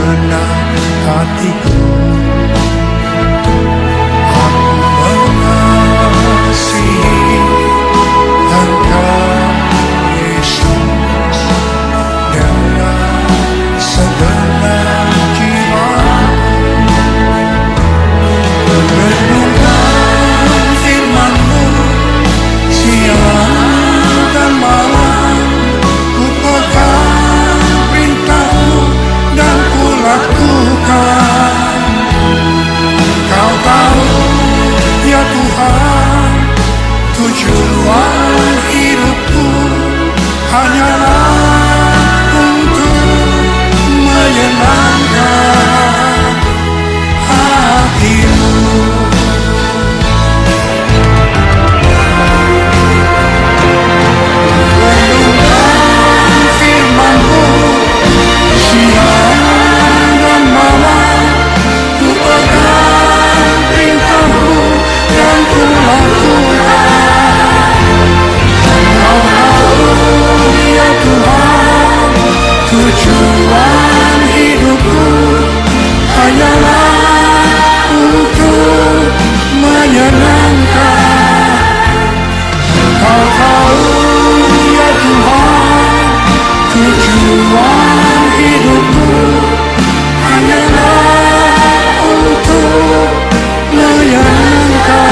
menyenang hatiku. Aku mengasihi Engkau Yesus dengan segenap jiwa. Merenungkan firman-Mu siang dan malam, ku pegang perintah-Mu dan ku lakukan. Kau tahu ya Tuhan, tujuan hidupku hanyalah untuk menyenangkan hati-Mu. Renungkan firman-Mu siang dan malam, ku pegang perintah-Mu dan ku lakukan. Kau tahu ya Tuhan, tujuan hidupku hanyalah untuk menyenangkan. Kau tahu ya Tuhan, tujuan hidupku hanyalah untuk menyenangkan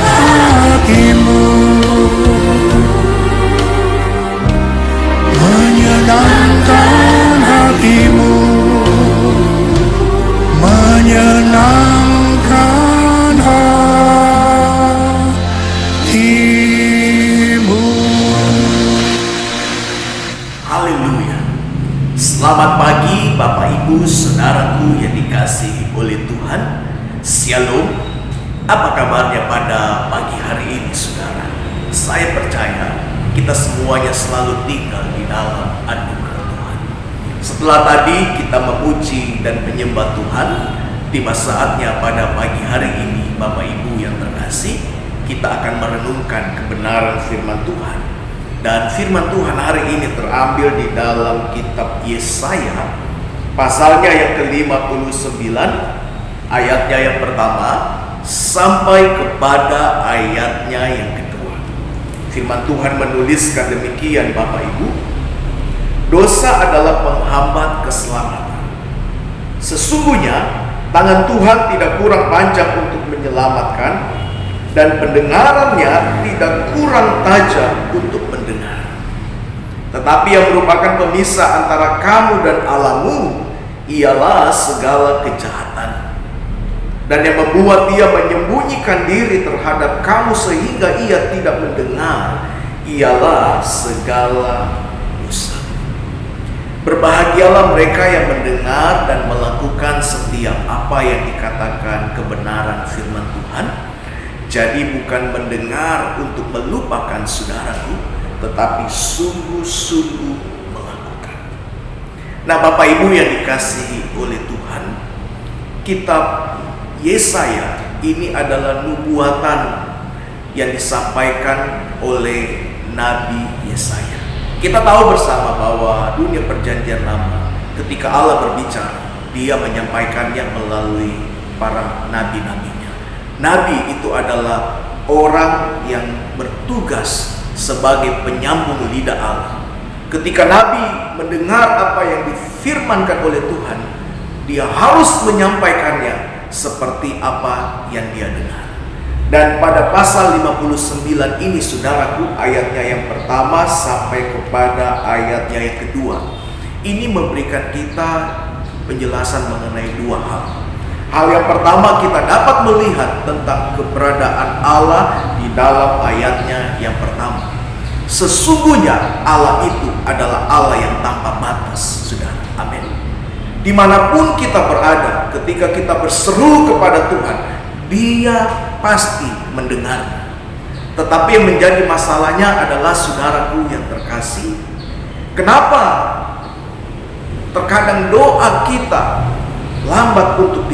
hati-Mu. Menyenangkan hati-Mu, menyenangkan hati-Mu. Haleluya. Selamat pagi Bapak Ibu Saudaraku yang dikasihi oleh Tuhan. Shalom. Apa kabarnya pada pagi hari ini saudara? Saya percaya kita semuanya selalu tinggal di dalam anugerah Tuhan. Setelah tadi kita memuji dan menyembah Tuhan, tiba saatnya pada pagi hari ini Bapak Ibu yang terkasih, kita akan merenungkan kebenaran firman Tuhan. Dan firman Tuhan hari ini terambil di dalam kitab Yesaya, pasalnya yang ke-59, ayatnya yang pertama sampai kepada ayatnya yang kedua. Firman Tuhan menuliskan demikian Bapak Ibu, dosa adalah penghambat keselamatan. Sesungguhnya tangan Tuhan tidak kurang panjang untuk menyelamatkan, dan pendengarannya tidak kurang tajam untuk mendengar. Tetapi yang merupakan pemisah antara kamu dan Allah-Mu ialah segala kejahatan, dan yang membuat dia menyembunyikan diri terhadap kamu sehingga ia tidak mendengar ialah segala dosa. Berbahagialah mereka yang mendengar dan melakukan setiap apa yang dikatakan kebenaran firman Tuhan. Jadi bukan mendengar untuk melupakan saudaraku, tetapi sungguh-sungguh melakukan. Nah Bapak Ibu yang dikasihi oleh Tuhan, kitab Yesaya ini adalah nubuatan yang disampaikan oleh Nabi Yesaya. Kita tahu bersama bahwa dunia perjanjian lama, ketika Allah berbicara, dia menyampaikannya melalui para nabi-nabinya. Nabi itu adalah orang yang bertugas sebagai penyambung lidah Allah. Ketika Nabi mendengar apa yang difirmankan oleh Tuhan, dia harus menyampaikannya seperti apa yang dia dengar. Dan pada pasal 59 ini saudaraku, ayatnya yang pertama sampai kepada ayatnya yang kedua, ini memberikan kita penjelasan mengenai dua hal. Hal yang pertama, kita dapat melihat tentang keberadaan Allah di dalam ayatnya yang pertama. Sesungguhnya Allah itu adalah Allah yang tanpa batas, saudara. Amin. Dimanapun kita berada, ketika kita berseru kepada Tuhan, Dia pasti mendengar. Tetapi yang menjadi masalahnya adalah saudaraku yang terkasih, kenapa terkadang doa kita lambat untuk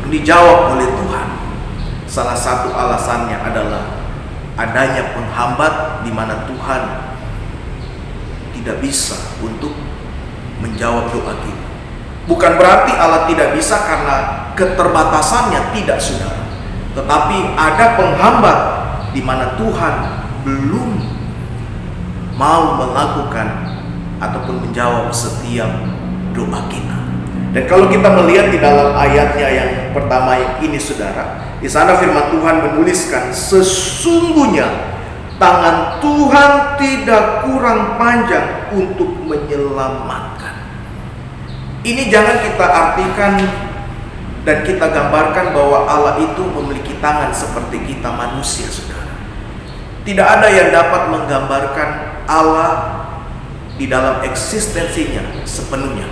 dijawab oleh Tuhan? Salah satu alasannya adalah adanya penghambat di mana Tuhan tidak bisa untuk menjawab doa kita. Bukan berarti Allah tidak bisa karena keterbatasannya, tidak, saudara. Tetapi ada penghambat di mana Tuhan belum mau melakukan ataupun menjawab setiap doa kita. Dan kalau kita melihat di dalam ayatnya yang pertama ini, saudara, di sana firman Tuhan menuliskan, sesungguhnya tangan Tuhan tidak kurang panjang untuk menyelamatkan. Ini jangan kita artikan dan kita gambarkan bahwa Allah itu memiliki tangan seperti kita manusia, saudara. Tidak ada yang dapat menggambarkan Allah di dalam eksistensinya sepenuhnya.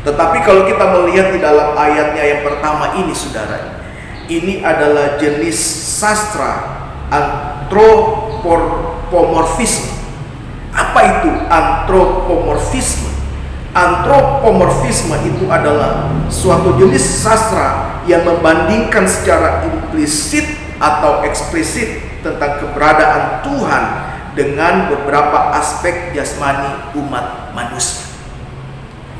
Tetapi kalau kita melihat di dalam ayatnya yang pertama ini, saudara, ini adalah jenis sastra antropomorfisme. Apa itu antropomorfisme? Antropomorfisme itu adalah suatu jenis sastra yang membandingkan secara implisit atau eksplisit tentang keberadaan Tuhan dengan beberapa aspek jasmani umat manusia.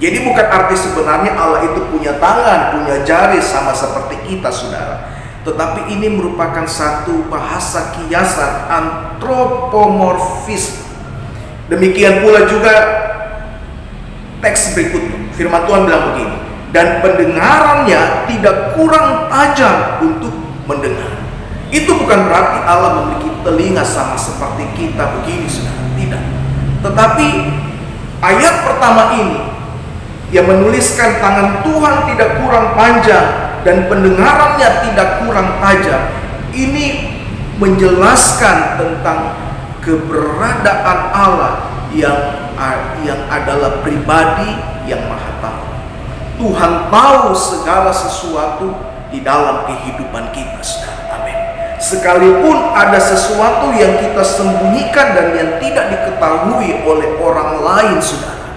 Jadi bukan arti sebenarnya Allah itu punya tangan, punya jari sama seperti kita, saudara. Tetapi ini merupakan satu bahasa kiasan antropomorfisme. Demikian pula juga teks berikutnya. Firman Tuhan bilang begini, dan pendengarannya tidak kurang tajam untuk mendengar. Itu bukan berarti Allah memiliki telinga sama seperti kita begini, saudara. Tidak. Tetapi ayat pertama ini yang menuliskan tangan Tuhan tidak kurang panjang dan pendengarannya tidak kurang tajam, ini menjelaskan tentang keberadaan Allah yang adalah pribadi yang maha tahu. Tuhan tahu segala sesuatu di dalam kehidupan kita, saudara. Amin. Sekalipun ada sesuatu yang kita sembunyikan dan yang tidak diketahui oleh orang lain, saudara,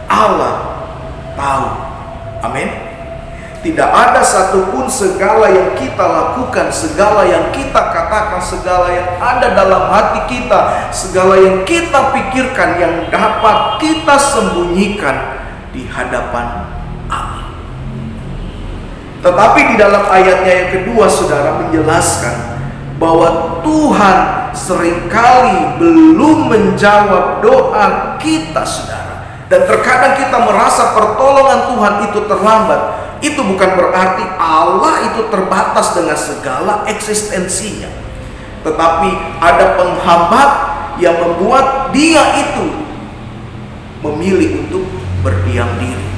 Allah tahu. Amin. Tidak ada satupun segala yang kita lakukan, segala yang kita katakan, segala yang ada dalam hati kita, segala yang kita pikirkan yang dapat kita sembunyikan di hadapan Allah. Tetapi di dalam ayatnya yang kedua, saudara, menjelaskan bahwa Tuhan seringkali belum menjawab doa kita, saudara. Dan terkadang kita merasa pertolongan Tuhan itu terlambat. Itu bukan berarti Allah itu terbatas dengan segala eksistensinya. Tetapi ada penghambat yang membuat dia itu memilih untuk berdiam diri.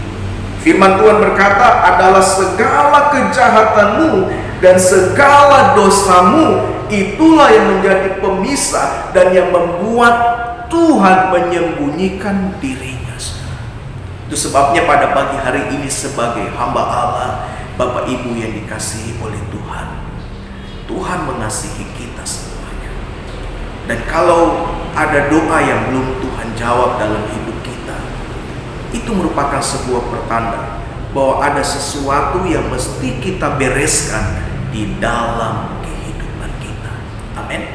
Firman Tuhan berkata, adalah segala kejahatanmu dan segala dosamu, itulah yang menjadi pemisah dan yang membuat Tuhan menyembunyikan dirinya. Itu sebabnya pada pagi hari ini sebagai hamba Allah, Bapak Ibu yang dikasihi oleh Tuhan, Tuhan mengasihi kita semuanya. Dan kalau ada doa yang belum Tuhan jawab dalam hidup kita, itu merupakan sebuah pertanda bahwa ada sesuatu yang mesti kita bereskan di dalam kehidupan kita. Amin.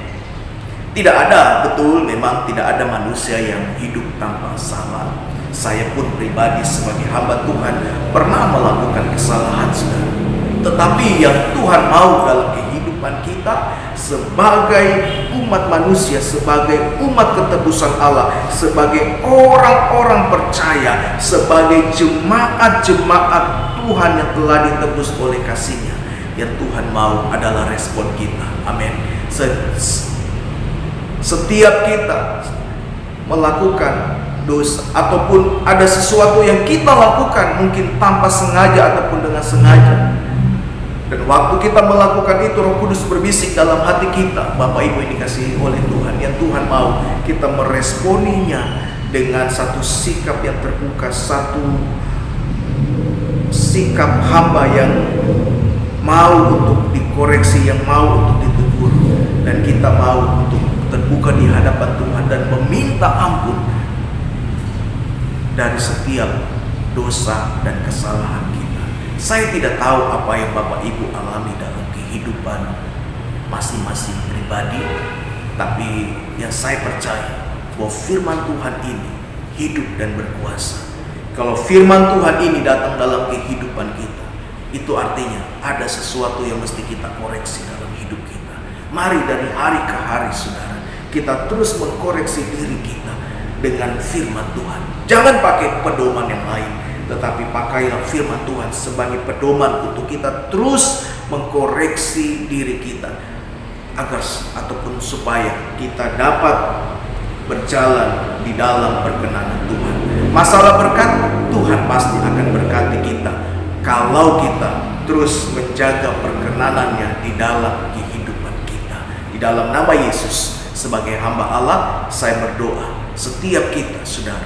Tidak ada, betul, memang tidak ada manusia yang hidup tanpa salah. Saya pun pribadi sebagai hamba Tuhan pernah melakukan kesalahan, saudara. Tetapi yang Tuhan mau dalam kehidupan kita sebagai umat manusia, sebagai umat ketebusan Allah, sebagai orang-orang percaya, sebagai jemaat-jemaat Tuhan yang telah ditebus oleh kasih-Nya, yang Tuhan mau adalah respon kita. Amin. Setiap kita melakukan dosa ataupun ada sesuatu yang kita lakukan mungkin tanpa sengaja ataupun dengan sengaja, dan waktu kita melakukan itu Roh Kudus berbisik dalam hati kita, Bapak Ibu yang dikasihi oleh Tuhan, yang Tuhan mau kita meresponinya dengan satu sikap yang terbuka, satu sikap hamba yang mau untuk dikoreksi, yang mau untuk ditegur, dan kita mau untuk terbuka di hadapan Tuhan dan meminta ampun dari setiap dosa dan kesalahan kita. Saya tidak tahu apa yang Bapak Ibu alami dalam kehidupan masing-masing pribadi, tapi yang saya percaya bahwa firman Tuhan ini hidup dan berkuasa. Kalau firman Tuhan ini datang dalam kehidupan kita, itu artinya ada sesuatu yang mesti kita koreksi dalam hidup kita. Mari dari hari ke hari, saudara, kita terus mengkoreksi diri kita dengan firman Tuhan. Jangan pakai pedoman yang lain, tetapi pakailah firman Tuhan sebagai pedoman untuk kita terus mengkoreksi diri kita, agar ataupun supaya kita dapat berjalan di dalam perkenanan Tuhan. Masalah berkat, Tuhan pasti akan berkati kita kalau kita terus menjaga perkenanannya di dalam kehidupan kita. Di dalam nama Yesus, sebagai hamba Allah, saya berdoa setiap kita, saudara,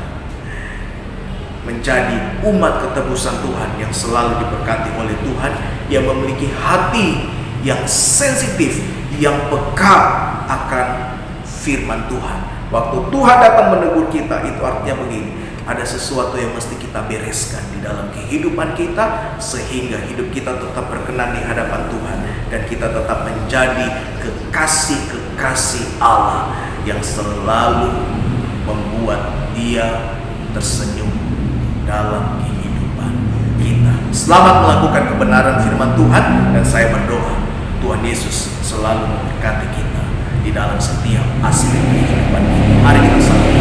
menjadi umat ketebusan Tuhan yang selalu diberkati oleh Tuhan, yang memiliki hati yang sensitif, yang peka akan firman Tuhan. Waktu Tuhan datang menegur kita, itu artinya begini, ada sesuatu yang mesti kita bereskan di dalam kehidupan kita, sehingga hidup kita tetap berkenan di hadapan Tuhan, dan kita tetap menjadi kekasih-kekasih Allah yang selalu membuat Dia tersenyum dalam kehidupan kita. Selamat melakukan kebenaran firman Tuhan, dan saya berdoa Tuhan Yesus selalu memberkati kita di dalam setiap aspek kehidupan kita. Mari kita sambut.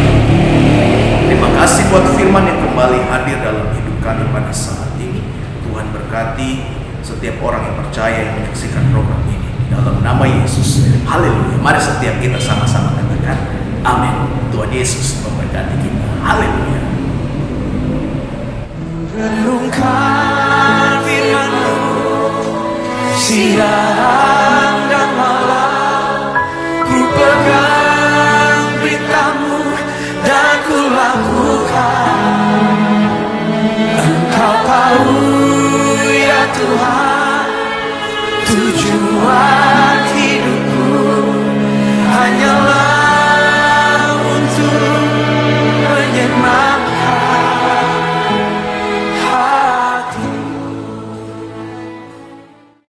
Terima kasih buat firman yang kembali hadir dalam hidup kami pada saat ini. Tuhan berkati setiap orang yang percaya yang menyaksikan program ini di dalam nama Yesus. Haleluya. Mari setiap kita sama-sama katakan amin. Tuhan Yesus memberkati kita. Haleluya. Renungkan firman-Mu siang dan malam, ku pegang berita-Mu dan ku lakukan. Engkau tahu ya Tuhan tujuan